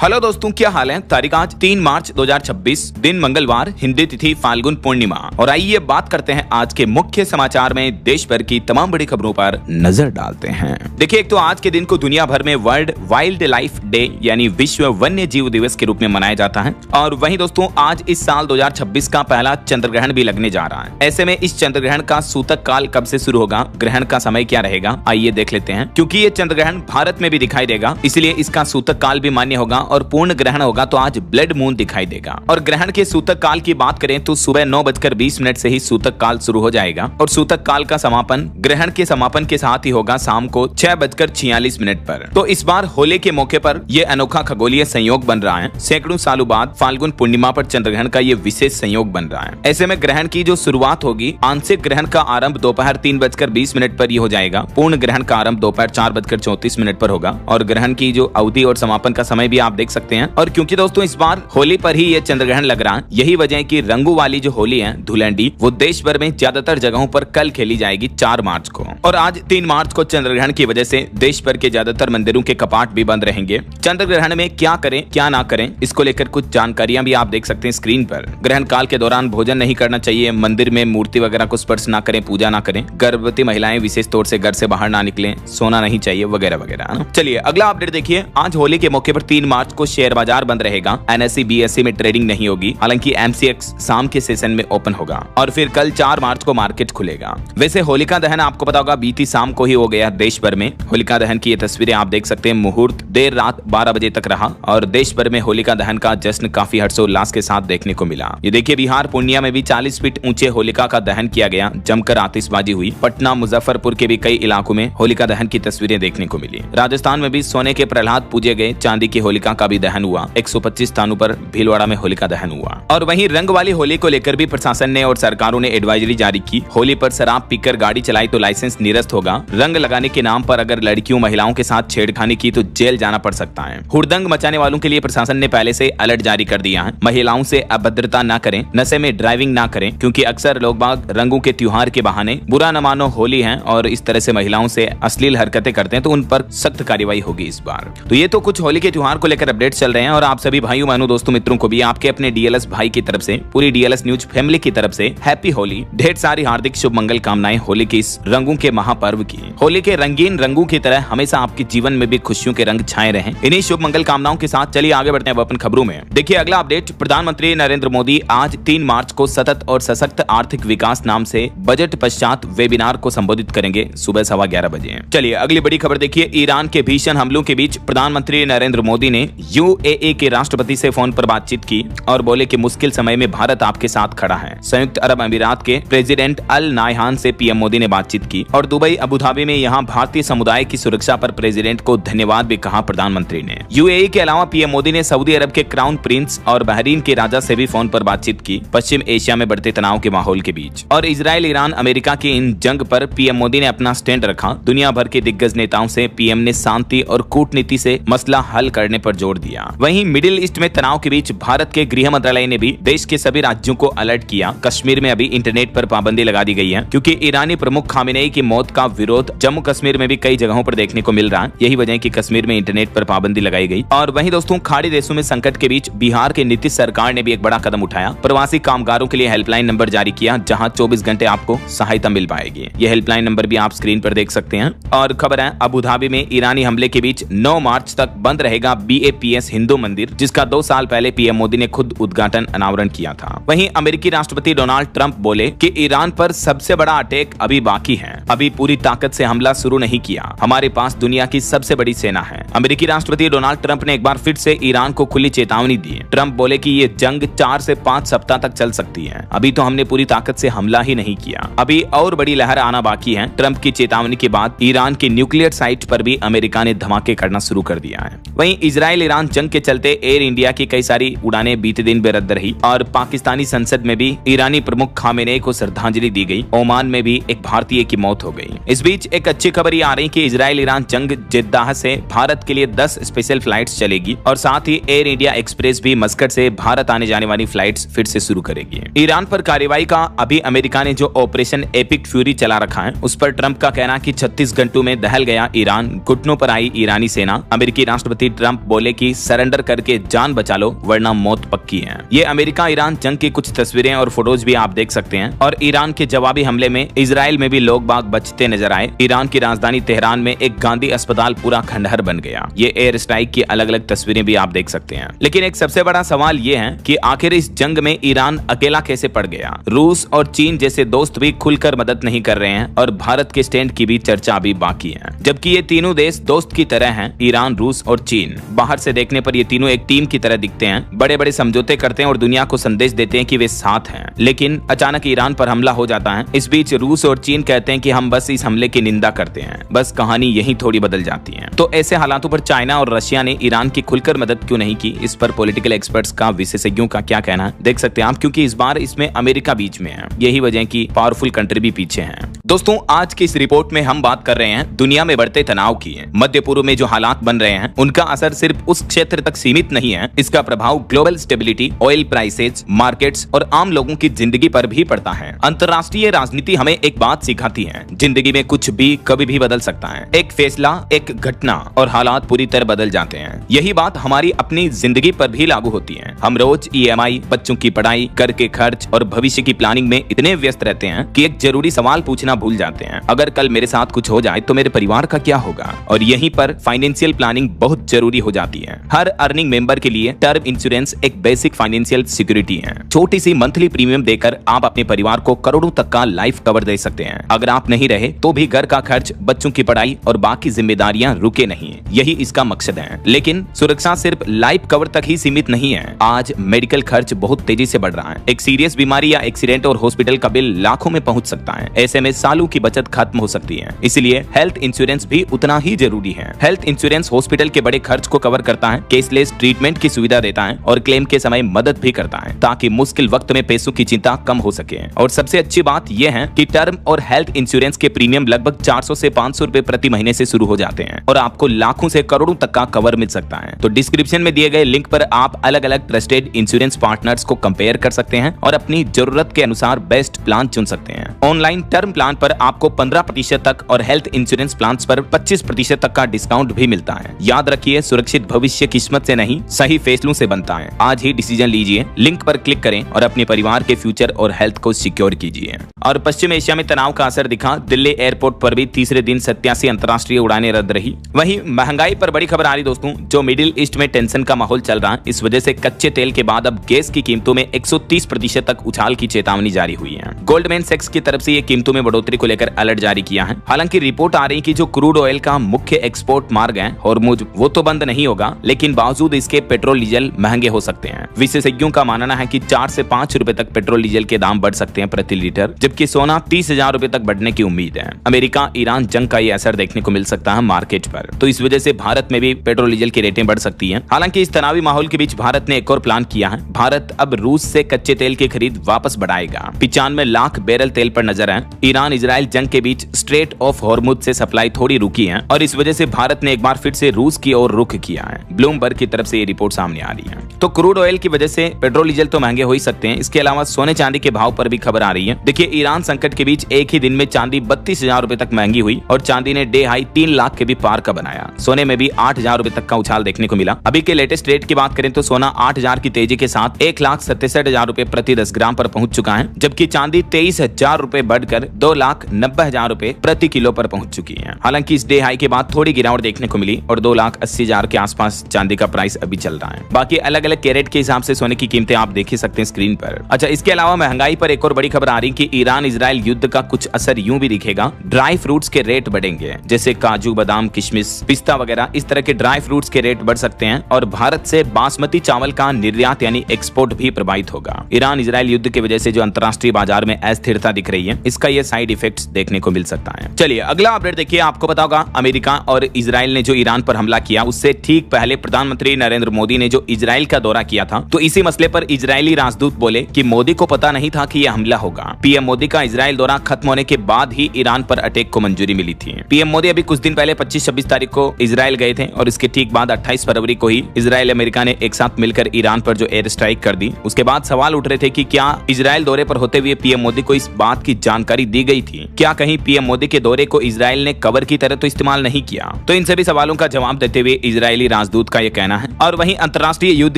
Hello दोस्तों, क्या हाल है। तारीख आज 3 मार्च 2026, दिन मंगलवार, हिंदी तिथि फाल्गुन पूर्णिमा। और आइए बात करते हैं आज के मुख्य समाचार में देश भर की तमाम बड़ी खबरों पर नजर डालते हैं। देखिए, एक तो आज के दिन को दुनिया भर में वर्ल्ड वाइल्ड लाइफ डे यानी विश्व वन्य जीव दिवस के रूप में मनाया जाता है। और वहीं दोस्तों, आज इस साल 2026 का पहला चंद्र ग्रहण भी लगने जा रहा है। ऐसे में इस चंद्र ग्रहण का सूतक काल कब से शुरू होगा, ग्रहण का समय क्या रहेगा, आइए देख लेते हैं। क्योंकि ये चंद्र ग्रहण भारत में भी दिखाई देगा, इसलिए इसका सूतक काल भी मान्य होगा और पूर्ण ग्रहण होगा तो आज ब्लड मून दिखाई देगा। और ग्रहण के सूतक काल की बात करें तो सुबह 9:20 से ही सूतक काल शुरू हो जाएगा और सूतक काल का समापन ग्रहण के समापन के साथ ही होगा शाम को 6:46 पर। तो इस बार होली के मौके पर यह अनोखा खगोलीय संयोग बन रहा है। सैकड़ों सालों बाद फाल्गुन पूर्णिमा पर चंद्र ग्रहण का यह विशेष संयोग बन रहा है। ऐसे में ग्रहण की जो शुरुआत होगी, आंशिक ग्रहण का आरंभ दोपहर 3:20 पर ही हो जाएगा। पूर्ण ग्रहण का आरंभ दोपहर 4:34 पर होगा और ग्रहण की जो अवधि और समापन का समय भी आप देख सकते हैं। और क्योंकि दोस्तों इस बार होली पर ही ये चंद्र ग्रहण लग रहा है, यही वजह है कि रंगों वाली जो होली है, धुलंडी, वो देश भर में ज्यादातर जगहों पर कल खेली जाएगी 4 मार्च को। और आज 3 मार्च को चंद्र ग्रहण की वजह से देश भर के ज्यादातर मंदिरों के कपाट भी बंद रहेंगे। चंद्र ग्रहण में क्या करें क्या ना करें, इसको लेकर कुछ जानकारियां भी आप देख सकते हैं स्क्रीन पर। ग्रहण काल के दौरान भोजन नहीं करना चाहिए, मंदिर में मूर्ति वगैरह को स्पर्श ना करें, पूजा ना करें, गर्भवती महिलाएं विशेष तौर से घर से बाहर ना निकलें, सोना नहीं चाहिए वगैरह वगैरह। चलिए अगला अपडेट देखिए। आज होली के मौके पर 3 मार्च को शेयर बाजार बंद रहेगा। NSE BSE में ट्रेडिंग नहीं होगी, हालांकि MCX शाम के सेशन में ओपन होगा। और फिर कल 4 मार्च को मार्केट खुलेगा। वैसे होलिका दहन आपको पता होगा बीती शाम को ही हो गया देश भर में। होलिका दहन की ये तस्वीरें आप देख सकते हैं। मुहूर्त देर रात 12 बजे तक रहा और देश भर में होलिका दहन का जश्न काफी हर्षोल्लास के साथ देखने को मिला। ये देखिए, बिहार पूर्णिया में भी 40 फीट ऊंचे होलिका का दहन किया गया, जमकर आतिशबाजी हुई। पटना, मुजफ्फरपुर के भी कई इलाकों में होलिका दहन की तस्वीरें देखने को मिली। राजस्थान में भी सोने के प्रहलाद पूजे गए, चांदी की होलिका का भी दहन हुआ। 125 स्थानों पर भीलवाड़ा में होलिका दहन हुआ। और वहीं रंग वाली होली को लेकर भी प्रशासन ने और सरकारों ने एडवाइजरी जारी की। होली पर शराब पीकर गाड़ी चलाई तो लाइसेंस निरस्त होगा। रंग लगाने के नाम पर अगर लड़कियों महिलाओं के साथ छेड़खानी की तो जेल जाना पड़ सकता है। हुड़दंग मचाने वालों के लिए प्रशासन ने पहले से अलर्ट जारी कर दिया है। महिलाओं से अभद्रता न करें, नशे में ड्राइविंग न करें, क्योंकि अक्सर लोग बाग रंगों के त्योहार के बहाने बुरा न मानो होली है और इस तरह से महिलाओं से अश्लील हरकतें करते हैं तो उन पर सख्त कार्रवाई होगी इस बार। तो ये तो कुछ होली के त्योहार को लेकर अपडेट चल रहे हैं। और आप सभी भाइयों बहनों दोस्तों मित्रों को भी आपके अपने DLS भाई की तरफ से, पूरी DLS न्यूज फैमिली की तरफ से हैप्पी होली। ढेर सारी हार्दिक शुभ मंगल कामनाएं होली के इस रंगों के महापर्व की। होली के रंगीन रंगों की तरह हमेशा आपके जीवन में भी खुशियों के रंग छाए रहें। इन्हीं शुभ मंगल कामनाओं के साथ चलिए आगे बढ़ते हैं अपन खबरों में। देखिए अगला अपडेट। प्रधानमंत्री नरेंद्र मोदी आज 3 मार्च को सतत और सशक्त आर्थिक विकास नाम से बजट पश्चात वेबिनार को संबोधित करेंगे सुबह 11:15 बजे। चलिए अगली बड़ी खबर देखिए। ईरान के भीषण हमलों के बीच प्रधानमंत्री नरेंद्र मोदी ने UAE के राष्ट्रपति से फोन पर बातचीत की और बोले कि मुश्किल समय में भारत आपके साथ खड़ा है। संयुक्त अरब अमीरात के प्रेसिडेंट अल नायहान से PM मोदी ने बातचीत की और दुबई, अबुधाबी में यहां भारतीय समुदाय की सुरक्षा पर प्रेसिडेंट को धन्यवाद भी कहा प्रधानमंत्री ने। UAE के अलावा PM मोदी ने सऊदी अरब के क्राउन प्रिंस और बहरीन के राजा से भी फोन पर बातचीत की, पश्चिम एशिया में बढ़ते तनाव के माहौल के बीच। और इजराइल, ईरान, अमेरिका की इन जंग पर PM मोदी ने अपना स्टैंड रखा। दुनिया भर के दिग्गज नेताओं से PM ने शांति और कूटनीति से मसला हल करने पर जोर दिया। वहीं मिडिल ईस्ट में तनाव के बीच भारत के गृह मंत्रालय ने भी देश के सभी राज्यों को अलर्ट किया। कश्मीर में अभी इंटरनेट पर पाबंदी लगा दी गई है, क्योंकि ईरानी प्रमुख खामेनेई की मौत का विरोध जम्मू कश्मीर में भी कई जगहों पर देखने को मिल रहा है। यही वजह है कि कश्मीर में इंटरनेट पर पाबंदी लगाई गई। और वहीं दोस्तों, खाड़ी देशों में संकट के बीच बिहार के नीतीश सरकार ने भी एक बड़ा कदम उठाया। प्रवासी कामगारों के लिए हेल्पलाइन नंबर जारी किया, जहां 24 घंटे आपको सहायता मिल पाएगी। यह हेल्पलाइन नंबर भी आप स्क्रीन पर देख सकते हैं। और खबर है, अबुधाबी में ईरानी हमले के बीच 9 मार्च तक बंद रहेगा BAPS हिंदू मंदिर, जिसका 2 साल पहले PM मोदी ने खुद उद्घाटन अनावरण किया था। वहीं अमेरिकी राष्ट्रपति डोनाल्ड ट्रंप बोले कि ईरान पर सबसे बड़ा अटैक अभी बाकी है, अभी पूरी ताकत से हमला शुरू नहीं किया, हमारे पास दुनिया की सबसे बड़ी सेना है। अमेरिकी राष्ट्रपति डोनाल्ड ट्रंप ने एक बार फिर से ईरान को खुली चेतावनी दी। ट्रंप बोले कि ये जंग 4 से 5 सप्ताह तक चल सकती है, अभी तो हमने पूरी ताकत से हमला ही नहीं किया, अभी और बड़ी लहर आना बाकी है। ट्रंप की चेतावनी के बाद ईरान की न्यूक्लियर साइट पर भी अमेरिका ने धमाके करना शुरू कर दिया है। वहीं इजराइल ईरान जंग के चलते एयर इंडिया की कई सारी उड़ानें बीते दिन बेरद्द रही और पाकिस्तानी संसद में भी ईरानी प्रमुख खामेनेई को श्रद्धांजलि दी गई। ओमान में भी एक भारतीय की मौत हो गई। इस बीच एक अच्छी खबर ये आ रही कि इजराइल ईरान जंग जेद्दाह से भारत के लिए 10 स्पेशल फ्लाइट्स चलेगी और साथ ही एयर इंडिया एक्सप्रेस भी मस्कट से भारत आने जाने वाली फ्लाइट्स फिर से शुरू करेगी। ईरान पर कार्रवाई का अभी अमेरिका ने जो ऑपरेशन एपिक फ्यूरी चला रखा है, उस पर ट्रंप का कहना कि 36 घंटों में दहल गया ईरान, घुटनों पर आई ईरानी सेना। अमेरिकी राष्ट्रपति ट्रंप बोले बोले कि सरेंडर करके जान बचा लो वरना मौत पक्की है। ये अमेरिका ईरान जंग की कुछ तस्वीरें और फोटोज भी आप देख सकते हैं। और ईरान के जवाबी हमले में इजराइल में भी लोग बाग बचते नजर आए। ईरान की राजधानी तेहरान में एक गांधी अस्पताल पूरा खंडहर बन गया। ये एयर स्ट्राइक की अलग अलग तस्वीरें भी आप देख सकते हैं। लेकिन एक सबसे बड़ा सवाल ये है कि आखिर इस जंग में ईरान अकेला कैसे पड़ गया। रूस और चीन जैसे दोस्त भी खुलकर मदद नहीं कर रहे हैं और भारत के स्टैंड की भी चर्चा अभी बाकी है, जबकि ये तीनों देश दोस्त की तरह हैं। ईरान, रूस और चीन बाहर से देखने पर ये तीनों एक टीम की तरह दिखते हैं, बड़े बड़े समझौते करते हैं और दुनिया को संदेश देते हैं कि वे साथ हैं। लेकिन अचानक ईरान पर हमला हो जाता है। इस बीच रूस और चीन कहते हैं कि हम बस इस हमले की निंदा करते हैं। बस कहानी यही थोड़ी बदल जाती है। तो ऐसे हालातों पर चाइना और रशिया ने ईरान की खुलकर मदद क्यों नहीं की, इस पर पॉलिटिकल एक्सपर्ट्स का, विशेषज्ञों का क्या कहना है देख सकते हैं आप, क्योंकि इस बार इसमें अमेरिका बीच में है। यही वजह की पावरफुल कंट्री भी पीछे है। दोस्तों, आज की इस रिपोर्ट में हम बात कर रहे हैं दुनिया में बढ़ते तनाव की। मध्य पूर्व में जो हालात बन रहे हैं उनका असर सिर्फ उस क्षेत्र तक सीमित नहीं है, इसका प्रभाव global stability, oil prices, markets और आम लोगों की जिंदगी पर भी पड़ता है। अंतर्राष्ट्रीय राजनीति हमें एक बात सिखाती है, जिंदगी में कुछ भी कभी भी बदल सकता है। एक फैसला, एक घटना और हालात पूरी तरह बदल जाते हैं। यही बात हमारी अपनी जिंदगी पर भी लागू होती है। हम रोज EMI, बच्चों की पढ़ाई, घर के खर्च और भविष्य की प्लानिंग में इतने व्यस्त रहते हैं कि एक जरूरी सवाल पूछना भूल जाते हैं, अगर कल मेरे साथ कुछ हो जाए तो मेरे परिवार का क्या होगा। और यहीं पर फाइनेंशियल प्लानिंग बहुत जरूरी हो जाती है। हर अर्निंग मेंबर के लिए टर्म इंश्योरेंस एक बेसिक फाइनेंशियल सिक्योरिटी है। छोटी सी मंथली प्रीमियम देकर आप अपने परिवार को करोड़ों तक का लाइफ कवर दे सकते हैं। अगर आप नहीं रहे तो भी घर का खर्च, बच्चों की पढ़ाई और बाकी जिम्मेदारियां रुके नहीं। यही इसका मकसद है। लेकिन सुरक्षा सिर्फ लाइफ कवर तक ही सीमित नहीं है। आज मेडिकल खर्च बहुत तेजी से बढ़ रहा है। एक सीरियस बीमारी या एक्सीडेंट और हॉस्पिटल का बिल लाखों में पहुंच सकता है। ऐसे में सालों की बचत खत्म हो सकती है। इसलिए हेल्थ इंश्योरेंस भी उतना ही जरूरी है। हेल्थ इंश्योरेंस हॉस्पिटल के बड़े खर्च को कवर करता है, केसलेस ट्रीटमेंट की सुविधा देता है और क्लेम के समय मदद भी करता है, ताकि मुश्किल वक्त में पैसों की चिंता कम हो सके। और सबसे अच्छी बात यह है कि टर्म और हेल्थ इंश्योरेंस के प्रीमियम लगभग 400 से 500 रुपए प्रति महीने से शुरू हो जाते हैं और आपको लाखों से करोड़ों तक का कवर मिल सकता है। तो डिस्क्रिप्शन में दिए गए लिंक पर आप अलग अलग ट्रस्टेड इंश्योरेंस पार्टनर्स को कंपेयर कर सकते हैं और अपनी जरूरत के अनुसार बेस्ट प्लान चुन सकते हैं। ऑनलाइन टर्म प्लान पर आपको 15% तक और हेल्थ इंश्योरेंस प्लान पर 25% तक का डिस्काउंट भी मिलता है। याद रखिए, सुरक्षित भविष्य किस्मत से नहीं, सही फैसलों से बनता है। आज ही डिसीजन लीजिए, लिंक पर क्लिक करें और अपने परिवार के फ्यूचर और हेल्थ को सिक्योर कीजिए। और पश्चिम एशिया में तनाव का असर दिखा। दिल्ली एयरपोर्ट पर भी तीसरे दिन 87 अंतर्राष्ट्रीय उड़ानें रद्द रही। वहीं महंगाई पर बड़ी खबर आ रही दोस्तों, जो मिडिल ईस्ट में टेंशन का माहौल चल रहा है, इस वजह से कच्चे तेल के बाद अब गैस की कीमतों में 130% तक उछाल की चेतावनी जारी हुई है। गोल्डमैन सैक्स की तरफ से ये कीमतों में बढ़ोतरी को लेकर अलर्ट जारी किया है। हालांकि रिपोर्ट आ रही कि जो क्रूड ऑयल का मुख्य एक्सपोर्ट मार्ग है हॉर्मुज, वो तो बंद नहीं होगा, लेकिन बावजूद इसके पेट्रोल डीजल महंगे हो सकते हैं। विशेषज्ञों का मानना है कि 4 से 5 रुपए तक पेट्रोल डीजल के दाम बढ़ सकते हैं प्रति लीटर, जबकि सोना 30,000 रुपए तक बढ़ने की उम्मीद है। अमेरिका ईरान जंग का ये असर देखने को मिल सकता है मार्केट पर, तो इस वजह से भारत में भी पेट्रोल डीजल की रेटें बढ़ सकती हैं। हालांकि इस तनावी माहौल के बीच भारत ने एक और प्लान किया है। भारत अब रूस से कच्चे तेल की खरीद वापस बढ़ाएगा। 95 लाख बैरल तेल पर नजर है। ईरान इजराइल जंग के बीच स्ट्रेट ऑफ हॉर्मुज से सप्लाई थोड़ी रुकी है और इस वजह से भारत ने एक बार फिर से रूस की ओर रुख किया है। ब्लूमबर्ग की तरफ से ये रिपोर्ट सामने आ रही है। तो क्रूड ऑयल की वजह से पेट्रोल डीजल तो महंगे हो ही सकते हैं। इसके अलावा सोने चांदी के भाव पर भी खबर आ रही है। देखिए, ईरान संकट के बीच एक ही दिन में चांदी 32,000 रुपए तक महंगी हुई और चांदी ने डे हाई 3 लाख के भी पार का बनाया। सोने में भी 8,000 रुपए तक का उछाल देखने को मिला। अभी के लेटेस्ट रेट की बात करें तो सोना 8,000 की तेजी के साथ 1,67,000 रुपए प्रति 10 ग्राम पर पहुंच चुका है, जबकि चांदी 23,000 रुपए बढ़कर 2,90,000 रुपए प्रति किलो पर पहुंच चुकी है। हालांकि इस डे हाई के बाद थोड़ी गिरावट देखने को मिली और 2,80,000 के आसपास चांदी का प्राइस अभी चल रहा है। बाकी अलग अलग कैरेट के हिसाब से सोने की कीमतें आप देख ही सकते हैं स्क्रीन पर। अच्छा, इसके अलावा महंगाई पर एक और बड़ी खबर आ रही कि ईरान इजराइल युद्ध का कुछ असर यूं भी दिखेगा। ड्राई फ्रूट्स के रेट बढ़ेंगे, जैसे काजू, बादाम, किशमिश, पिस्ता वगैरह। इस तरह के ड्राई फ्रूट्स के रेट बढ़ सकते हैं और भारत से बासमती चावल का निर्यात यानी एक्सपोर्ट भी प्रभावित होगा। ईरान इजराइल युद्ध की वजह से जो अंतर्राष्ट्रीय बाजार में अस्थिरता दिख रही है, इसका ये साइड इफेक्ट्स देखने को मिल सकता है। चलिए अगला अपडेट देखिए। आपको पता होगा, अमेरिका और इजराइल ने जो ईरान पर हमला किया, उससे ठीक पहले प्रधानमंत्री नरेंद्र मोदी ने जो इजराइल का दौरा किया था, तो इसी मसले पर इजरायली राजदूत बोले कि मोदी को पता नहीं था कि यह हमला होगा। पीएम मोदी का इजराइल दौरा खत्म होने के बाद ही ईरान पर अटैक को मंजूरी मिली थी। पीएम मोदी अभी कुछ दिन पहले 25-26 तारीख को इजराइल गए थे और इसके ठीक बाद 28 फरवरी को ही इजराइल अमेरिका ने एक साथ मिलकर ईरान पर जो एयर स्ट्राइक कर दी। उसके बाद सवाल उठ रहे थे कि क्या इजराइल दौरे पर होते हुए पीएम मोदी को इस बात की जानकारी दी गई थी, क्या कहीं पीएम मोदी के दौरे को इजराइल ने कवर की तरह तो इस्तेमाल नहीं किया। तो इन सभी सवालों का जवाब देते हुए इजरायली राजदूत का यह कहना है। और वहीं अंतर्राष्ट्रीय युद्ध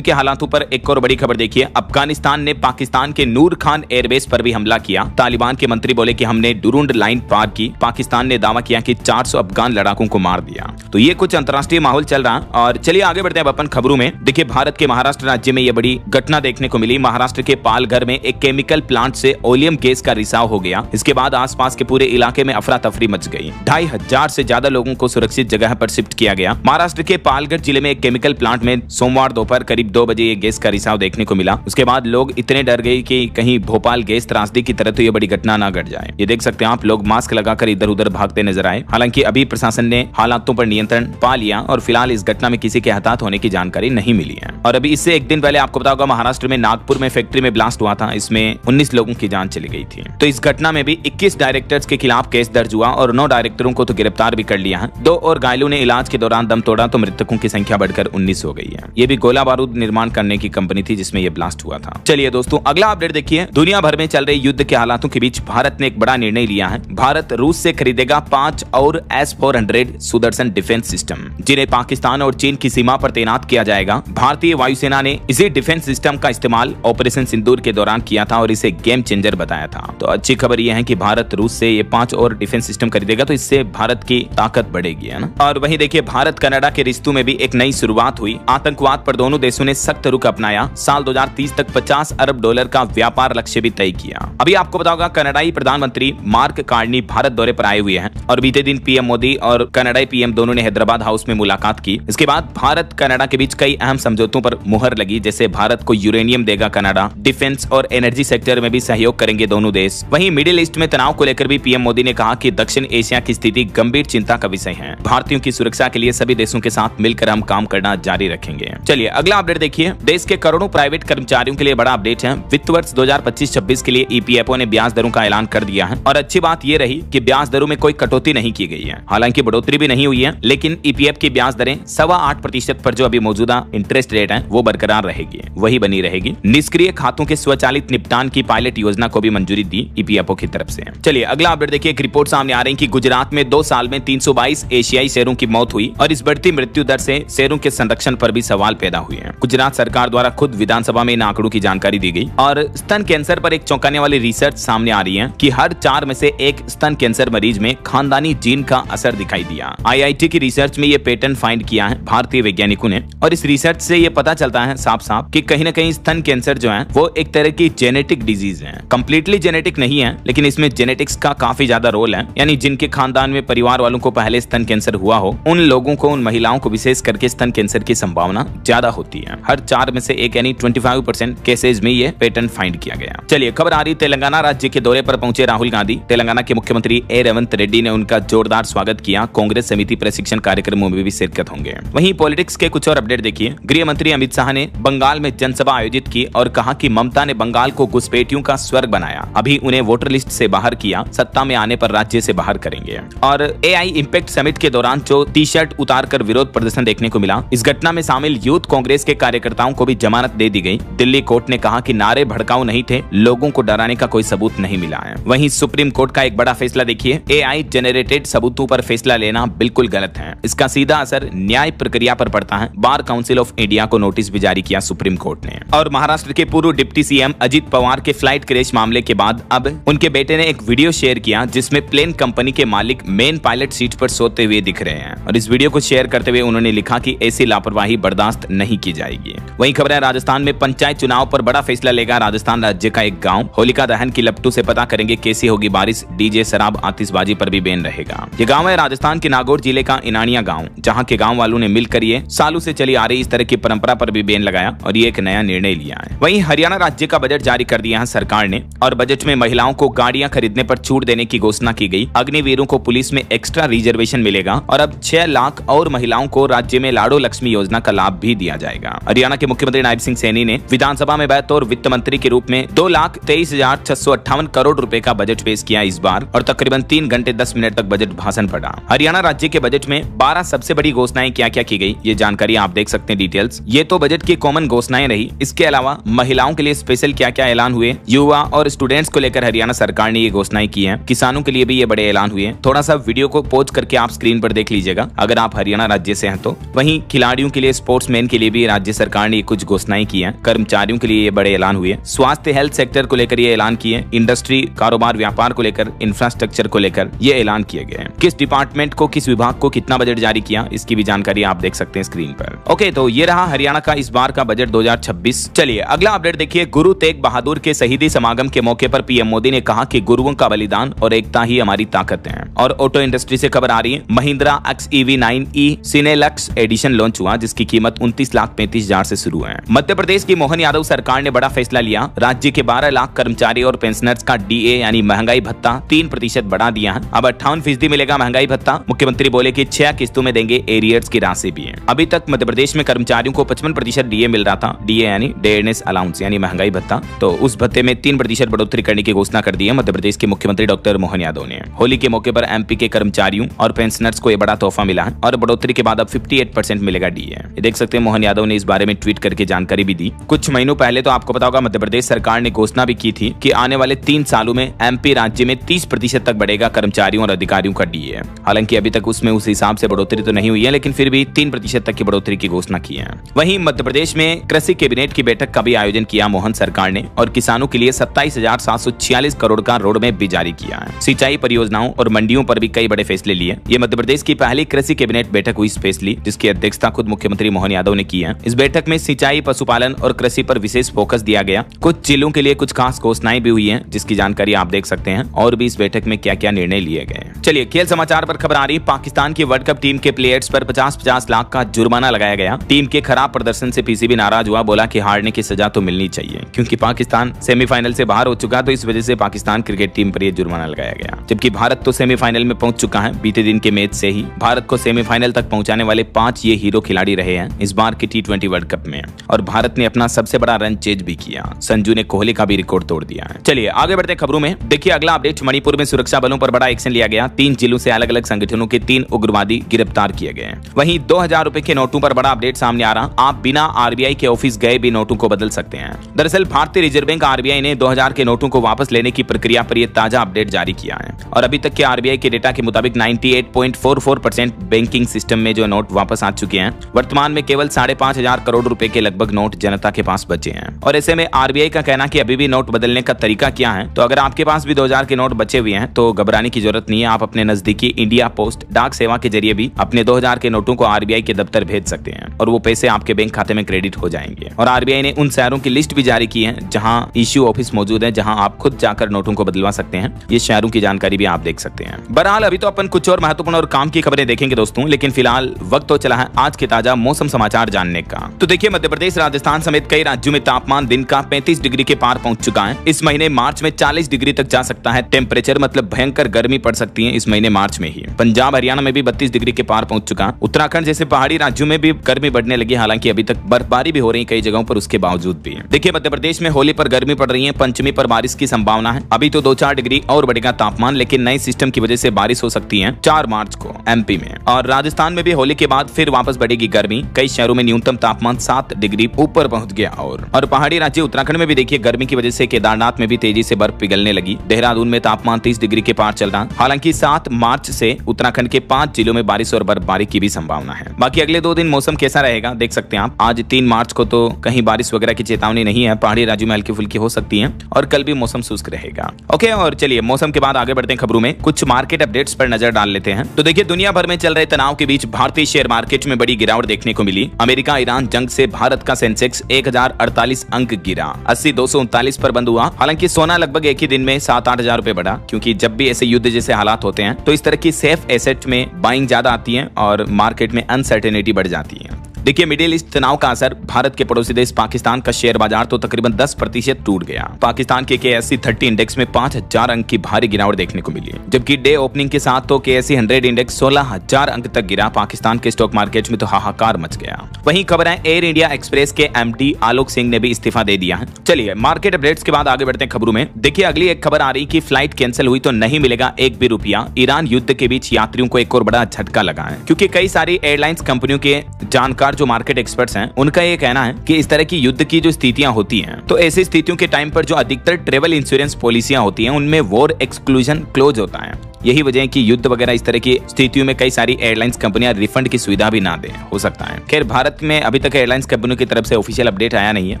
के हालातों पर एक और बड़ी खबर देखिए, अफगानिस्तान ने पाकिस्तान के नूर खान एयरबेस पर भी हमला किया। तालिबान के मंत्री बोले कि हमने डुरुंड लाइन पार की। पाकिस्तान ने दावा किया कि 400 अफगान लड़ाकों को मार दिया। तो ये कुछ अंतर्राष्ट्रीय माहौल चल रहा। और चलिए आगे बढ़ते हैं अपन खबरों में। देखिए, भारत के महाराष्ट्र राज्य में यह बड़ी घटना देखने को मिली। महाराष्ट्र के पालघर में एक केमिकल प्लांट से ओलियम गैस का रिसाव हो गया। इसके बाद आसपास के पूरे इलाके में अफरा तफरी मच गई। 2500 से ज्यादा लोगों को सुरक्षित जगह पर शिफ्ट किया गया। महाराष्ट्र के पालघर जिले में एक केमिकल प्लांट में सोमवार दोपहर करीब 2 बजे ये गैस का रिसाव देखने को मिला। उसके बाद लोग इतने डर गए कि कहीं भोपाल गैस त्रासदी की तरह तो ये बड़ी घटना ना घट जाए। ये देख सकते हैं आप, लोग मास्क लगाकर इधर उधर भागते नजर आए। हालांकि अभी प्रशासन ने हालातों पर नियंत्रण पा लिया और फिलहाल इस घटना में किसी के हताहत होने की जानकारी नहीं मिली है। और अभी इससे एक दिन पहले आपको पता होगा, महाराष्ट्र में नागपुर में फैक्ट्री में ब्लास्ट हुआ था। इसमें 19 लोगों की जान चली गई थी। तो इस घटना में भी 21 डायरेक्टर्स के खिलाफ केस दर्ज हुआ और 9 डायरेक्टरों को तो गिरफ्तार भी कर लिया है। 2 और घायलों ने इलाज के दौरान दम तोड़ा तो मृतकों की संख्या बढ़कर 19 हो गई है। ये भी गोला बारूद निर्माण करने की कंपनी थी जिसमें यह ब्लास्ट हुआ था। चलिए दोस्तों, अगला अपडेट देखिए। दुनिया भर में चल रहे युद्ध के हालातों के बीच भारत ने एक बड़ा निर्णय लिया है। भारत रूस से खरीदेगा 5 और S-400 सुदर्शन डिफेंस सिस्टम, जिन्हें पाकिस्तान और चीन की सीमा पर तैनात किया जाएगा। भारतीय वायुसेना ने इसी डिफेंस सिस्टम का इस्तेमाल ऑपरेशन सिंदूर के दौरान किया था और इसे गेम चेंजर बताया था। तो अच्छी खबर यह है कि भारत रूस से ये 5 और डिफेंस सिस्टम खरीदेगा, तो इससे भारत की ताकत बढ़ेगी, है ना। और वहीं देखिए, भारत कनाडा के रिश्तों में भी एक नई शुरुआत हुई। आतंकवाद पर दोनों देशों ने सख्त रुख अपनाया। साल 2030 तक $50 अरब का व्यापार लक्ष्य भी तय किया। अभी आपको पता होगा, कनाडाई प्रधानमंत्री मार्क कार्नी भारत दौरे पर आए हुए हैं और बीते दिन पीएम मोदी और कनाडाई पीएम दोनों ने हैदराबाद हाउस में मुलाकात की। इसके बाद भारत कनाडा के बीच कई अहम समझौतों पर मुहर लगी, जैसे भारत को यूरेनियम देगा कनाडा, डिफेंस और एनर्जी सेक्टर में भी सहयोग करेंगे दोनों देश। वहीं मिडिल ईस्ट में तनाव को लेकर भी पीएम मोदी ने कहा कि दक्षिण एशिया की स्थिति गंभीर चिंता का विषय है। भारतीयों की सुरक्षा के लिए सभी देशों के साथ मिलकर हम काम करना जारी रखेंगे। चलिए अगला अपडेट देखिए। देश के करोड़ों प्राइवेट कर्मचारियों के लिए बड़ा अपडेट है। वित्त वर्ष 2025-26 के लिए ईपीएफओ ने ब्याज दरों का ऐलान कर दिया है और अच्छी बात यह रही कि ब्याज दरों में कोई कटौती नहीं की गई है। हालांकि बढ़ोतरी भी नहीं हुई है, लेकिन ईपीएफ की ब्याज दरें 8.25% पर जो अभी मौजूदा इंटरेस्ट रेट है वो बरकरार रहेगी, वही बनी रहेगी। निष्क्रिय खातों के स्वचालित निपटान की पायलट योजना को भी मंजूरी दी ईपीएफओ की तरफ से। चलिए अगला अपडेट देखिए। एक रिपोर्ट सामने आ रही है कि गुजरात में 2 साल में 322 एशियाई शेरों की मौत हुई और इस बढ़ती मृत्यु दर से शेरों के संरक्षण पर भी सवाल पैदा हुए हैं। गुजरात सरकार द्वारा खुद विधानसभा में इन आंकड़ों की जानकारी दी गई। और स्तन कैंसर पर एक चौंकाने वाली रिसर्च सामने आ रही है कि हर 4 में से 1 स्तन कैंसर मरीज में खानदानी जीन का असर दिखाई दिया। आईआईटी की रिसर्च में ये पैटर्न फाइंड किया है भारतीय वैज्ञानिकों ने और इस रिसर्च से ये पता चलता है साफ साफ कि कहीं न कहीं स्तन कैंसर जो है वो एक तरह की जेनेटिक डिजीज है। कंप्लीटली जेनेटिक नहीं है, लेकिन इसमें जेनेटिक्स का काफी ज्यादा रोल है। यानी जिनके खानदान में परिवार वालों को पहले स्तन कैंसर हुआ हो, उन लोगों को, उन महिलाओं को विशेष करके स्तन कैंसर की संभावना ज्यादा होती है। हर 4 में से 1 यानी 25% केसेज में ये पैटर्न फाइंड किया गया। चलिए खबर आ रही, तेलंगाना राज्य के दौरे पर पहुंचे राहुल गांधी। तेलंगाना के मुख्यमंत्री ए रेवंत रेड्डी ने उनका जोरदार स्वागत किया। कांग्रेस समिति प्रशिक्षण कार्यक्रमों में भी शिरकत होंगे। वहीं पॉलिटिक्स के कुछ और अपडेट देखिए। गृह मंत्री अमित शाह ने बंगाल में जनसभा आयोजित की और कहा कि ममता ने बंगाल को घुसपैठियों का स्वर्ग बनाया, अभी उन्हें वोटर लिस्ट से बाहर किया, सत्ता में आने पर राज्य से बाहर करेंगे। और एआई इंपैक्ट समिट के दौरान जो टी-शर्ट उतारकर विरोध प्रदर्शन देखने को मिला, इस घटना में शामिल यूथ कांग्रेस के कार्यकर्ताओं को भी जमानत दे दी गई। दिल्ली कोर्ट ने कहा कि नारे भड़काऊ नहीं थे, लोगों को डराने का कोई सबूत नहीं मिला है। वहीं सुप्रीम कोर्ट का एक बड़ा फैसला देखिए। एआई जनरेटेड सबूतों पर फैसला लेना बिल्कुल गलत है, इसका सीधा असर न्याय प्रक्रिया पर पड़ता है। बार काउंसिल ऑफ इंडिया को नोटिस भी जारी किया सुप्रीम कोर्ट ने। और महाराष्ट्र के पूर्व डिप्टी सीएम अजित पवार के फ्लाइट क्रैश मामले के बाद अब उनके बेटे ने एक वीडियो शेयर किया जिसमें प्लेन कंपनी के मालिक मेन पायलट सीट पर सोते हुए दिख रहे हैं। और इस वीडियो को शेयर करते हुए उन्होंने लिखा कि ऐसी लापरवाही बर्दाश्त नहीं की जाएगी। वहीं खबर है, राजस्थान में पंचायत चुनाव पर बड़ा फैसला लेगा राजस्थान राज्य का एक गाँव। होलिका दहन की लपटों से पता करेंगे कैसी होगी बारिश, डीजे, शराब, आतिशबाजी पर भी बैन रहेगा। ये गाँव है राजस्थान के नागौर जिले का इनानिया गाँव, जहाँ के गाँव वालों ने मिलकर ये सालों से चली आ रही इस तरह की परंपरा पर भी बैन लगाया और ये एक नया निर्णय लिया है। वहीं हरियाणा राज्य का बजट जारी कर दिया है सरकार ने और बजट में महिलाओं को गाड़ियां खरीदने पर छूट देने की घोषणा की गई। अग्निवीरों को पुलिस में एक्स्ट्रा रिजर्वेशन मिलेगा और अब 6 लाख और महिलाओं को राज्य में लाडो लक्ष्मी योजना का लाभ भी दिया जाएगा। हरियाणा के मुख्यमंत्री नायब सिंह सैनी ने विधानसभा में बतौर वित्त मंत्री के रूप में 2,23,658 करोड़ रुपए का बजट पेश किया इस बार और तकरीबन 3 घंटे 10 मिनट तक बजट भाषण पड़ा। हरियाणा राज्य के बजट में 12 सबसे बड़ी घोषणाएं क्या क्या की गई, ये जानकारी आप देख सकते हैं डिटेल्स। ये तो बजट की कॉमन घोषणाएं रही, इसके अलावा महिलाओं के लिए स्पेशल क्या क्या ऐलान हुए, युवा और स्टूडेंट्स को लेकर हरियाणा सरकार ने ये घोषणाएं की हैं, किसानों के लिए भी ये बड़े ऐलान हुए। थोड़ा सा वीडियो को पॉज करके आप स्क्रीन पर देख लीजिएगा अगर आप हरियाणा राज्य से हैं तो। वहीं खिलाड़ियों के लिए, स्पोर्ट्समैन के लिए भी राज्य सरकार ने कुछ घोषणाएं की हैं। कर्मचारियों के लिए ये बड़े ऐलान हुए। स्वास्थ्य हेल्थ सेक्टर को लेकर ये ऐलान किए, इंडस्ट्री कारोबार व्यापार को लेकर, इंफ्रास्ट्रक्चर को लेकर ये ऐलान किए गए हैं। किस डिपार्टमेंट को, किस विभाग को कितना बजट जारी किया, इसकी भी जानकारी आप देख सकते हैं स्क्रीन पर। ओके, तो ये रहा हरियाणा का इस बार का बजट 2026। चलिए अगला अपडेट देखिए। गुरु तेग बहादुर के शहीदी समागम के मौके पर पीएम मोदी ने कहा कि गुरुओं का बलिदान और एकता ही हमारी ताकत है। और ऑटो इंडस्ट्री से खबर आ रही है, महिंद्रा XEV9e सिनेलक्स एडिशन लॉन्च हुआ, जिसकी कीमत 29,35,000 से शुरू है। मध्य प्रदेश की मोहन यादव सरकार ने बड़ा फैसला लिया। राज्य के 12 लाख कर्मचारी और पेंशनर्स का DA यानी महंगाई भत्ता 3% बढ़ा दिया है। अब 58% मिलेगा महंगाई भत्ता। मुख्यमंत्री बोले कि 6 किस्तों में देंगे, एरियर्स की राशि भी है। अभी तक मध्य प्रदेश में कर्मचारियों को 55% DA मिल रहा था। DA यानी डेयरनेस अलाउंस यानी महंगाई भत्ता। तो उस भत्ते में 3% बढ़ोतरी करने की घोषणा कर दी है मध्य प्रदेश के मुख्यमंत्री डॉक्टर मोहन यादव ने। होली के मौके पर MP के कर्मचारियों और पेंशनर्स को यह बड़ा तोहफा मिला है और बढ़ोतरी के बाद अब 58% मिलेगा DA। देख सकते हैं मोहन यादव ने इस बारे में ट्वीट करके जानकारी भी दी। कुछ महीनों पहले तो आपको पता होगा मध्य प्रदेश सरकार ने घोषणा भी की थी कि आने वाले 3 सालों में MP राज्य में 30% तक बढ़ेगा कर्मचारियों और अधिकारियों का DA। हालांकि अभी तक उसमें उस हिसाब से बढ़ोतरी तो नहीं हुई है, लेकिन फिर भी 3% तक की बढ़ोतरी की घोषणा की है। वहीं मध्य प्रदेश में कृषि कैबिनेट की बैठक का भी आयोजन किया मोहन सरकार ने और किसानों के लिए 27,746 करोड़ का रोड मैप भी जारी किया है। सिंचाई परियोजनाओं और मंडियों पर भी कई बड़े फैसले लिए। ये मध्य प्रदेश की पहली कृषि कैबिनेट बैठक हुई स्पेशली, जिसकी अध्यक्षता खुद मुख्यमंत्री मोहन यादव ने की है। इस बैठक में सिंचाई, पशुपालन और कृषि पर विशेष फोकस दिया गया। कुछ जिलों के लिए कुछ खास घोषणाएं भी हुई हैं, जिसकी जानकारी आप देख सकते हैं और भी इस बैठक में क्या क्या निर्णय लिए गए। चलिए खेल समाचार पर खबर आ रही। पाकिस्तान की वर्ल्ड कप टीम के प्लेयर्स पर 50-50 लाख का जुर्माना लगाया गया। टीम के खराब प्रदर्शन से PCB नाराज हुआ, बोला कि हारने की सजा तो मिलनी चाहिए, क्योंकि पाकिस्तान सेमीफाइनल से बाहर हो चुका, तो इस वजह से पाकिस्तान क्रिकेट टीम पर यह जुर्माना लगाया गया। जबकि भारत तो सेमीफाइनल में पहुंच चुका है। बीते दिन के मैच से ही भारत को सेमीफाइनल तक पहुंचाने वाले 5 ये हीरो खिलाड़ी रहे हैं इस बार के T20 वर्ल्ड कप में। और भारत ने अपना सबसे बड़ा रन चेज भी किया। संजू ने कोहली का भी रिकॉर्ड तोड़ दिया है। चलिए आगे बढ़ते हैं खबरों में। देखिए अगला अपडेट, मणिपुर में सुरक्षा बलों पर बड़ा एक्शन लिया गया। 3 जिलों से अलग अलग संगठनों के 3 उग्रवादी गिरफ्तार किए गए। वहीं 2000 रुपए के नोटों पर बड़ा अपडेट सामने आ रहा। आप बिना RBI के ऑफिस गए भी नोटों को बदल सकते हैं। दरअसल भारतीय रिजर्व बैंक RBI ने 2000 के नोटों को वापस लेने की प्रक्रिया पर यह ताजा अपडेट जारी किया है। और अभी तक के RBI के डेटा के मुताबिक 98.44% बैंकिंग सिस्टम में जो नोट वापस आ चुके हैं। वर्तमान में केवल 5,500 करोड़ रुपए के लगभग नोट जनता के पास बचे हैं। और ऐसे में RBI का कहना कि अभी भी नोट बदलने का तरीका क्या है। तो अगर आपके पास भी 2000 के नोट बचे हुए हैं तो घबराने की जरूरत नहीं है। आप अपने नजदीकी इंडिया पोस्ट डाक सेवा के जरिए भी अपने 2000 के नोटों को RBI के दफ्तर भेज सकते हैं और वो पैसे आपके बैंक खाते में क्रेडिट हो जाएंगे। और RBI ने उन शहरों की लिस्ट भी जारी की है जहां इश्यू ऑफिस मौजूद है, जहां आप खुद जाकर नोटों को बदलवा सकते हैं। ये शहरों की जानकारी भी आप देख सकते हैं। बहरहाल अभी तो अपन कुछ और महत्वपूर्ण और काम की खबरें देखेंगे दोस्तों, लेकिन फिलहाल वक्त तो चला है आज के ताजा मौसम समाचार जानने का। तो देखिए मध्य प्रदेश, राजस्थान समेत कई राज्यों में तापमान दिन का 35 डिग्री के पार पहुंच चुका है। इस महीने मार्च में 40 डिग्री तक जा सकता है टेम्परेचर, मतलब भयंकर गर्मी पड़ सकती है इस महीने मार्च में ही। पंजाब हरियाणा में भी 32 डिग्री के पार पहुंच चुका। उत्तराखंड जैसे पहाड़ी राज्यों में भी गर्मी बढ़ने लगी, हालांकि अभी तक बर्फबारी भी हो रही है कई जगहों पर उसके बावजूद भी। देखिए मध्य प्रदेश में होली पर गर्मी पड़ रही है, पंचमी पर बारिश की संभावना है। अभी तो 2-4 डिग्री और बढ़ेगा तापमान, लेकिन नए सिस्टम की वजह से बारिश हो सकती है 4 मार्च को MP में। और राजस्थान में भी होली के बाद फिर वापस बढ़ेगी गर्मी। कई शहरों में न्यूनतम तापमान 7 डिग्री ऊपर पहुंच गया। और पहाड़ी राज्य उत्तराखंड में भी देखिए गर्मी की वजह से केदारनाथ में भी तेजी से बर्फ पिघलने लगी। देहरादून में तापमान 30 डिग्री के पार चल रहा। हालांकि 7 मार्च से उत्तराखंड के 5 जिलों में बारिश और बर्फबारी की भी संभावना है। बाकी अगले 2 दिन मौसम कैसा रहेगा देख सकते हैं आप। आज 3 मार्च को तो कहीं बारिश वगैरह की चेतावनी नहीं है, पहाड़ी राज्यों में हल्की फुल्की हो सकती है और कल भी मौसम शुष्क रहेगा। ओके, और चलिए मौसम के बाद आगे बढ़ते हैं खबरों में। कुछ मार्केट अपडेट्स पर नजर डाल लेते हैं। तो देखिए दुनिया भर में चल रहे तनाव के बीच भारतीय शेयर मार्केट में बड़ी गिरावट देखने को मिली। अमेरिका ईरान जंग से भारत का सेंसेक्स 1048 अंक गिरा, 80,239 पर बंद हुआ। हालांकि सोना लगभग एक ही दिन में 7-8 हजार रुपए बढ़ा, क्योंकि जब भी ऐसे युद्ध जैसे हालात होते हैं तो इस तरह की सेफ एसेट में बाइंग ज्यादा आती है और मार्केट में अनसर्टेनिटी बढ़ जाती है। देखिए मिडिल ईस्ट तनाव का असर, भारत के पड़ोसी देश पाकिस्तान का शेयर बाजार तो तकरीबन 10% टूट गया। पाकिस्तान के KSE 30 इंडेक्स में 5000 अंक की भारी गिरावट देखने को मिली, जबकि डे ओपनिंग के साथ तो KSE 100 इंडेक्स 16000 अंक तक गिरा। पाकिस्तान के स्टॉक मार्केट में तो हाहाकार मच गया। वहीं खबर है एयर इंडिया एक्सप्रेस के MD आलोक सिंह ने भी इस्तीफा दे दिया है। चलिए मार्केट अपडेट्स के बाद आगे बढ़ते हैं खबरों में। देखिए अगली एक खबर आ रही कि फ्लाइट कैंसिल हुई तो नहीं मिलेगा एक भी रुपया। ईरान युद्ध के बीच यात्रियों को एक और बड़ा झटका लगा है, क्योंकि कई सारी एयरलाइंस कंपनियों के जानकार जो मार्केट एक्सपर्ट्स हैं उनका ये कहना है कि इस तरह की युद्ध की जो स्थितियां होती हैं तो ऐसी स्थितियों के टाइम पर जो अधिकतर ट्रेवल इंश्योरेंस पॉलिसियां होती हैं उनमें वॉर एक्सक्लूजन क्लोज होता है। यही वजह है कि युद्ध वगैरह इस तरह की स्थितियों में कई सारी एयरलाइंस कंपनियां रिफंड की सुविधा भी ना दें, हो सकता है। खैर, भारत में अभी तक एयरलाइंस कंपनियों की तरफ से ऑफिशियल अपडेट आया नहीं है,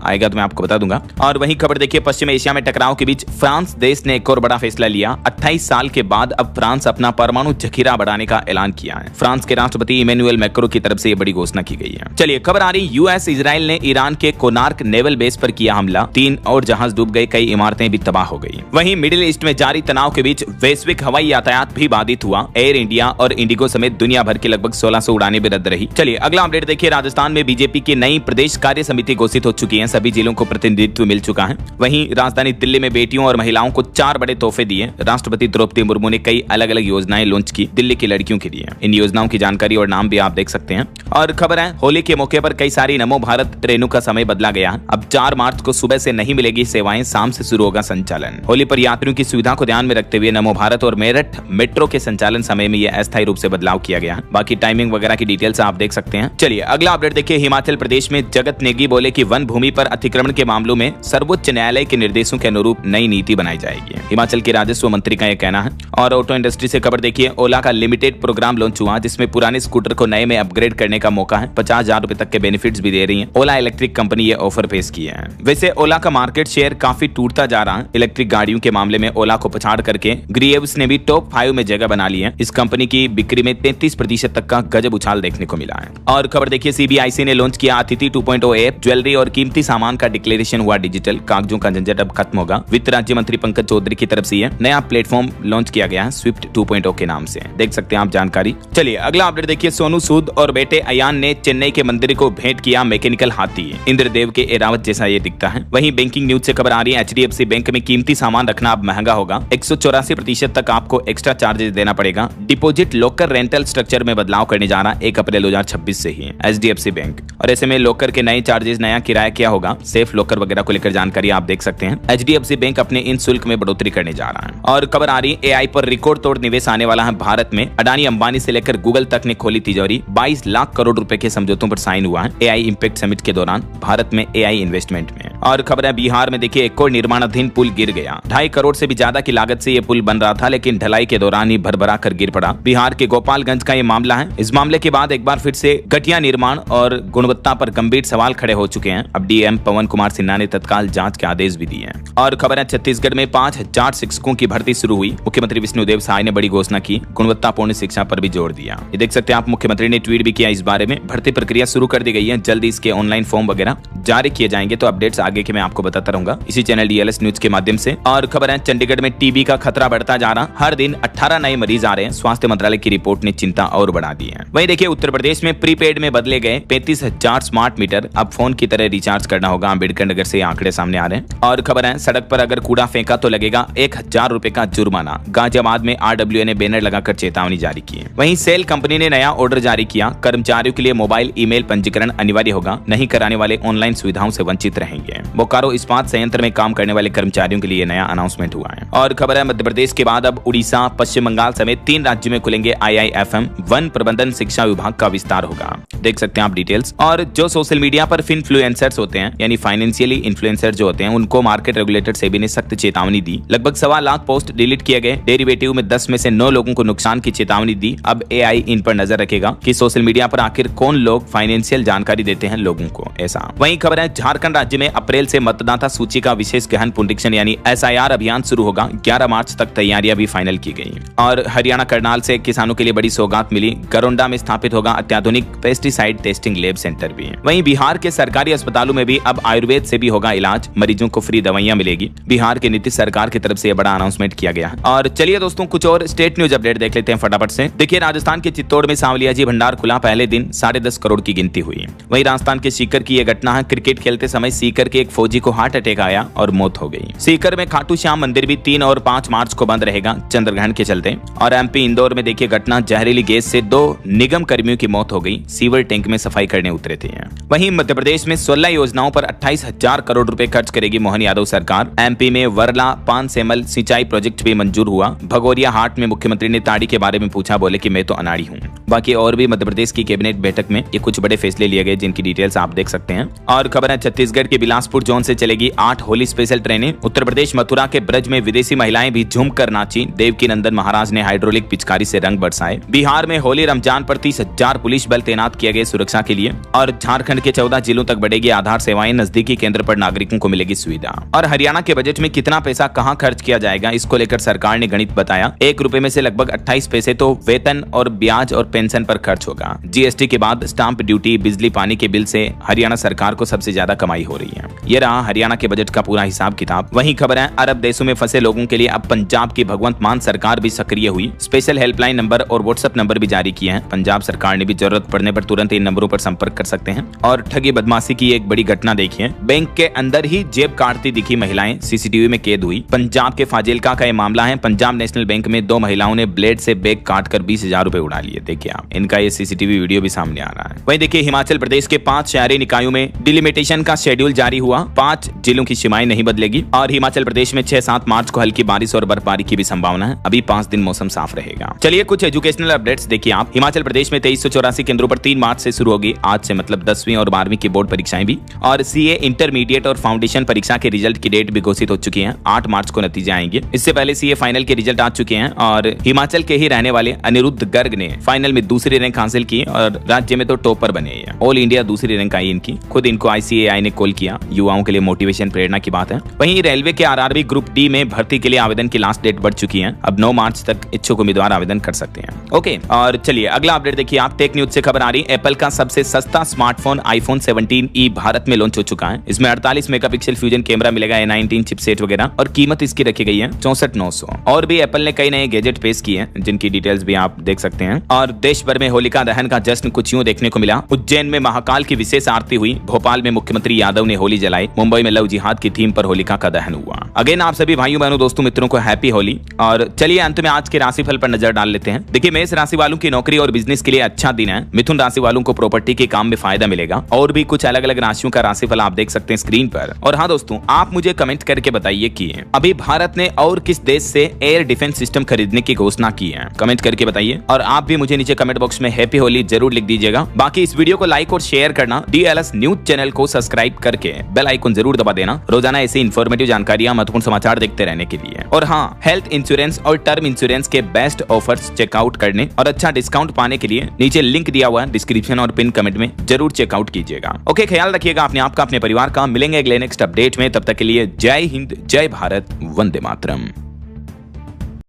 आएगा तो मैं आपको बता दूंगा। और वहीं खबर देखिए, पश्चिम एशिया में टकराव के बीच फ्रांस देश ने एक और बड़ा फैसला लिया। 28 साल के बाद अब फ्रांस अपना परमाणु जखीरा बढ़ाने का ऐलान किया है। फ्रांस के राष्ट्रपति इमैनुअल मैक्रों की तरफ से यह बड़ी घोषणा की गई है। चलिए खबर आ रही, यूएस इजराइल ने ईरान के कोनार्क नेवल बेस पर किया हमला, 3 और जहाज डूब गए, कई इमारतें भी तबाह हो गई। वहीं मिडिल ईस्ट में जारी तनाव के बीच वैश्विक हवाई यातायात भी बाधित हुआ। एयर इंडिया और इंडिगो समेत दुनिया भर की लगभग 1600 उड़ानें भी रद्द रही। चलिए अगला अपडेट देखिए, राजस्थान में बीजेपी की नई प्रदेश कार्य समिति घोषित हो चुकी है। सभी जिलों को प्रतिनिधित्व मिल चुका है। वहीं राजधानी दिल्ली में बेटियों और महिलाओं को 4 बड़े तोहफे दिए। राष्ट्रपति द्रौपदी मुर्मू ने कई अलग अलग योजनाएं लॉन्च की दिल्ली की लड़कियों के लिए। इन योजनाओं की जानकारी और नाम भी आप देख सकते हैं। और खबर है, होली के मौके पर कई सारी नमो भारत ट्रेनों का समय बदला गया। अब 4 मार्च को सुबह से नहीं मिलेगी सेवाएं, शाम से शुरू होगा संचालन। होली पर यात्रियों की सुविधा को ध्यान में रखते हुए नमो भारत और मेरठ मेट्रो के संचालन समय में यह अस्थायी रूप से बदलाव किया गया। बाकी टाइमिंग वगैरह की डिटेल्स आप देख सकते हैं। चलिए अगला अपडेट देखिए, हिमाचल प्रदेश में जगत नेगी बोले कि वन भूमि पर अतिक्रमण के मामलों में सर्वोच्च न्यायालय के निर्देशों के अनुरूप नई नीति बनाई जाएगी। हिमाचल के राजस्व मंत्री का यह कहना है। और ऑटो इंडस्ट्री से खबर देखिए, ओला का लिमिटेड प्रोग्राम लॉन्च हुआ, जिसमें पुराने स्कूटर को नए में अपग्रेड करने का मौका है। 50,000 रुपए तक के बेनिफिट्स भी दे रही है। ओला इलेक्ट्रिक कंपनी ये ऑफर पेश किया है। वैसे ओला का मार्केट शेयर काफी टूटता जा रहा है। इलेक्ट्रिक गाड़ियों के मामले में ओला को पछाड़ करके ग्रीव्स ने भी टॉप 5 में जगह बना ली है। इस कंपनी की बिक्री में 33% तक का गजब उछाल देखने को मिला है। और खबर देखिए, सीबीआईसी ने लॉन्च किया अतिथि 2.0 ऐप। ज्वेलरी और कीमती सामान का डिक्लेरेशन हुआ डिजिटल। कागजों का झंझट अब खत्म होगा। वित्त राज्य मंत्री पंकज चौधरी की तरफ से यह नया प्लेटफॉर्म लॉन्च किया गया है, स्विफ्ट 2.0 के नाम से। देख सकते हैं आप जानकारी। चलिए अगला अपडेट देखिए, सोनू सूद और बेटे अयान ने चेन्नई के मंदिर को भेंट किया मैकेनिकल हाथी। इंद्रदेव के एरावत जैसा ये दिखता है। वहीं बैंकिंग न्यूज से खबर आ रही है, एचडीएफसी बैंक में कीमती सामान रखना अब महंगा होगा। 184% तक आपको एक्स्ट्रा चार्जेस देना पड़ेगा। डिपॉजिट लॉकर रेंटल स्ट्रक्चर में बदलाव करने जा रहा 1 अप्रैल 2026 से ही एचडीएफसी बैंक। और ऐसे में लॉकर के नए चार्जेस, नया किराया क्या होगा, सेफ लॉकर वगैरह को लेकर जानकारी आप देख सकते हैं। एचडीएफसी बैंक अपने इन शुल्क में बढ़ोतरी करने जा रहा है। और खबर आ रही, एआई पर रिकॉर्ड तोड़ निवेश आने वाला है भारत में। अडानी अंबानी से लेकर गूगल तक ने खोली तिजोरी। 22 लाख करोड़ रुपए के समझौतों पर साइन हुआ है एआई इंपैक्ट समिट के दौरान भारत में एआई इन्वेस्टमेंट में। और खबर है, बिहार में देखिए एक और निर्माणाधीन पुल गिर गया। 2.5 करोड़ से भी ज्यादा की लागत से यह पुल बन रहा था, लेकिन ढलाई के दौरान ही भरभरा कर गिर पड़ा। बिहार के गोपालगंज का ये मामला है। इस मामले के बाद एक बार फिर से घटिया निर्माण और गुणवत्ता पर गंभीर सवाल खड़े हो चुके हैं। अब डीएम पवन कुमार सिन्हा ने तत्काल जांच के आदेश भी दिए हैं। और खबर है, छत्तीसगढ़ में 5000 शिक्षकों की भर्ती शुरू हुई। मुख्यमंत्री विष्णुदेव साय ने बड़ी घोषणा की, गुणवत्तापूर्ण शिक्षा पर भी जोर दिया। ये देख सकते हैं आप, मुख्यमंत्री ने ट्वीट भी किया इस बारे में। भर्ती प्रक्रिया शुरू कर दी गई है। जल्दी इसके ऑनलाइन फॉर्म वगैरह जारी किए जाएंगे। तो अपडेट्स आगे के मैं आपको बताता रहूंगा इसी चैनल डीएलएस न्यूज के माध्यम से। और खबर है, चंडीगढ़ में टीबी का खतरा बढ़ता जा रहा। हर दिन 18 नए मरीज आ रहे हैं। स्वास्थ्य मंत्रालय की रिपोर्ट ने चिंता और बढ़ा दी है। वहीं देखिए, उत्तर प्रदेश में प्रीपेड में बदले गए 35,000 स्मार्ट मीटर। अब फोन की तरह रिचार्ज करना होगा। अम्बेडकर नगर से आंकड़े सामने आ रहे हैं। और खबर है, सड़क पर अगर कूड़ा फेंका तो लगेगा 1000 रुपए का जुर्माना। गाजियाबाद में आरडब्ल्यूए ने बैनर लगाकर चेतावनी जारी की है। वहीं सेल कंपनी ने नया ऑर्डर जारी किया। कर्मचारियों के लिए मोबाइल ईमेल पंजीकरण अनिवार्य होगा। नहीं कराने वाले ऑनलाइन सुविधाओं से वंचित रहेंगे। बोकारो इस्पात संयंत्र में काम करने वाले कर्मचारियों के लिए नया अनाउंसमेंट हुआ है। और खबर है, मध्य प्रदेश के बाद अब उड़ीसा, पश्चिम बंगाल समेत 3 राज्यों में खुलेंगे IIFM। वन प्रबंधन शिक्षा विभाग का विस्तार होगा। देख सकते हैं आप डिटेल्स। और जो सोशल मीडिया पर इन्फ्लुएंसर्स होते हैं, यानी फाइनेंशियली इन्फ्लुएंसर जो होते हैं, उनको मार्केट रेगुलेटर सेबी ने सख्त चेतावनी दी। लगभग 1.25 लाख पोस्ट डिलीट किए गए। डेरिवेटिव में 10 में से 9 लोगों को नुकसान की चेतावनी दी। अब AI इन पर नजर रखेगा कि सोशल मीडिया पर आखिर कौन लोग फाइनेंशियल जानकारी देते हैं लोगों को। ऐसा वहीं खबर है, झारखंड राज्य में अप्रैल से मतदाता सूची का विशेष गहन पुनरीक्षण यानी SIR अभियान शुरू होगा। 11 मार्च तक तैयारियां भी फाइनल की गई। और हरियाणा करनाल से किसानों के लिए बड़ी सौगात मिली। गरोंडा में स्थापित होगा अत्याधुनिक पेस्टिसाइड टेस्टिंग लैब सेंटर भी। वहीं बिहार के सरकारी अस्पतालों में भी अब आयुर्वेद से भी होगा इलाज। मरीजों को फ्री दवाइयां मिलेगी। बिहार के नीतीश सरकार की तरफ से यह बड़ा अनाउंसमेंट किया गया। और चलिए दोस्तों, कुछ और स्टेट न्यूज अपडेट देख लेते हैं फटाफट से। देखिए, राजस्थान के चित्तौड़ में सांवलिया जी भंडार खुला। पहले दिन 10.5 करोड़ की गिनती हुई। वहीं राजस्थान के सीकर की यह घटना है। क्रिकेट खेलते समय सीकर के एक फौजी को हार्ट अटैक आया और मौत हो गई। सीकर में खाटू श्याम मंदिर भी 3 और 5 मार्च को बंद रहेगा चंद्रग्रहण के चलते। और MP इंदौर में देखिए घटना, जहरीली गैस से 2 निगम कर्मियों की मौत हो गई। सीवर टैंक में सफाई करने उतरे थे। वहीं मध्य प्रदेश में 16 योजनाओं पर 28,000 करोड़ रुपए खर्च करेगी मोहन यादव सरकार। MP में वरला पान सेमल सिंचाई प्रोजेक्ट भी मंजूर हुआ। भगोरिया हाट में मुख्यमंत्री ने ताड़ी के बारे में पूछा, बोले कि मैं तो अनाड़ी हूँ। बाकी और भी मध्य प्रदेश की कैबिनेट बैठक में ये कुछ बड़े फैसले लिए गए, जिनकी डिटेल्स आप देख सकते हैं। और खबर है, छत्तीसगढ़ के बिलासपुर जोधपुर जोन से चलेगी 8 होली स्पेशल ट्रेनें। उत्तर प्रदेश मथुरा के ब्रज में विदेशी महिलाएं भी झूम कर नाची। देवकी नंदन महाराज ने हाइड्रोलिक पिचकारी से रंग बरसाए। बिहार में होली रमजान पर 30,000 पुलिस बल तैनात किए गए सुरक्षा के लिए। और झारखंड के 14 जिलों तक बढ़ेगी आधार सेवाएं, नजदीकी केंद्र पर नागरिकों को मिलेगी सुविधा। और हरियाणा के बजट में कितना पैसा कहां खर्च किया जाएगा, इसको लेकर सरकार ने गणित बताया। 1 रुपए में से लगभग 28 पैसे तो वेतन और ब्याज और पेंशन पर खर्च होगा। जीएसटी के बाद स्टाम्प ड्यूटी, बिजली पानी के बिल से हरियाणा सरकार को सबसे ज्यादा कमाई हो रही है। यह रहा हरियाणा के बजट का पूरा हिसाब किताब। वहीं खबर है अरब देशों में फंसे लोगों के लिए अब पंजाब की भगवंत मान सरकार भी सक्रिय हुई। स्पेशल हेल्पलाइन नंबर और व्हाट्सएप नंबर भी जारी किए हैं। पंजाब सरकार ने भी जरूरत पड़ने पर तुरंत इन नंबरों पर संपर्क कर सकते हैं। और ठगी बदमाशी की एक बड़ी घटना देखिए। बैंक के अंदर ही जेब काटती दिखी महिलाएं सीसीटीवी में कैद हुई। पंजाब के फाजिलका का यह मामला है। पंजाब नेशनल बैंक में 2 महिलाओं ने ब्लेड से बैग काटकर 20,000 रुपए उड़ा लिए। देखिए आप, इनका ये सीसीटीवी वीडियो भी सामने आ रहा है। वहीं देखिए हिमाचल प्रदेश के 5 शहरी निकायों में डिलिमिटेशन का शेड्यूल जारी हुआ। 5 जिलों की सीमाएं नहीं बदलेगी। और हिमाचल प्रदेश में 6-7 मार्च को हल्की बारिश और बर्फबारी की भी संभावना है। अभी 5 दिन मौसम साफ रहेगा। चलिए कुछ एजुकेशनल अपडेट्स देखिए आप। हिमाचल प्रदेश में 2384 केंद्रों पर 3 मार्च से शुरू होगी। आज से मतलब 10वीं और 12वीं की बोर्ड परीक्षाएं भी। और सीए इंटरमीडिएट और फाउंडेशन परीक्षा के रिजल्ट की डेट भी घोषित हो चुकी है। 8 मार्च को नतीजे आएंगे। इससे पहले सीए फाइनल के रिजल्ट आ चुके हैं। और हिमाचल के ही रहने वाले अनिरुद्ध गर्ग ने फाइनल में दूसरी रैंक हासिल की और राज्य में तो टॉपर बने हैं। ऑल इंडिया दूसरी रैंक आई इनकी। खुद इनको आईसीएआई ने कॉल किया। युवाओं के लिए मोटिवेशन प्रेरणा की बात है। वहीं रेलवे के आरआरबी ग्रुप डी में भर्ती के लिए आवेदन की लास्ट डेट बढ़ चुकी है। अब 9 मार्च तक इच्छुक उम्मीदवार आवेदन कर सकते हैं। ओके, और चलिए अगला अपडेट देखिए आप। टेक न्यूज से खबर आ रही है एप्पल का सबसे सस्ता स्मार्टफोन आईफोन 17e भारत में लॉन्च हो चुका है। इसमें 48 मेगापिक्सल फ्यूजन कैमरा मिलेगा, A19 चिपसेट वगैरह। और कीमत इसकी रखी गई है 64,900। और भी एप्पल ने कई नए गैजेट पेश किए हैं जिनकी डिटेल्स भी आप देख सकते हैं। और देश भर में होलिका दहन का जश्न कुछ यूं देखने को मिला। उज्जैन में महाकाल की विशेष आरती हुई। भोपाल में मुख्यमंत्री यादव ने होली जलाई। मुंबई में लव जिहाद की थीम पर होलिका का दहन हुआ। अगेन आप सभी भाइयों बहनों दोस्तों मित्रों को हैप्पी होली। और चलिए अंत में आज के राशिफल पर नजर डाल लेते हैं। देखिए मेष राशि वालों की नौकरी और बिजनेस के लिए अच्छा दिन है। मिथुन राशि वालों को प्रॉपर्टी के काम में फायदा मिलेगा। और भी कुछ अलग अलग राशियों का राशिफल आप देख सकते हैं स्क्रीन पर। और हाँ दोस्तों, आप मुझे कमेंट करके बताइए कि अभी भारत ने और किस देश से एयर डिफेंस सिस्टम खरीदने की घोषणा की है। कमेंट करके बताइए। और आप भी मुझे नीचे कमेंट बॉक्स में हैप्पी होली जरूर लिख दीजिएगा। बाकी इस वीडियो को लाइक और शेयर करना। DLS न्यूज चैनल को सब्सक्राइब करके बेल आइकन जरूर दबा देना रोजाना ऐसी इंफॉर्मेटिव जानकारियां, महत्वपूर्ण समाचार देखते रहने के लिए। और हाँ, हेल्थ इंश्योरेंस और टर्म इंश्योरेंस के बेस्ट ऑफर्स चेकआउट करने और अच्छा डिस्काउंट पाने के लिए नीचे लिंक दिया हुआ है डिस्क्रिप्शन और पिन कमेंट में, जरूर चेकआउट कीजिएगा। ओके, ख्याल रखिएगा अपने आप का, अपने परिवार का। मिलेंगे अगले नेक्स्ट अपडेट में। तब तक के लिए जय हिंद, जय भारत, वंदे मातरम।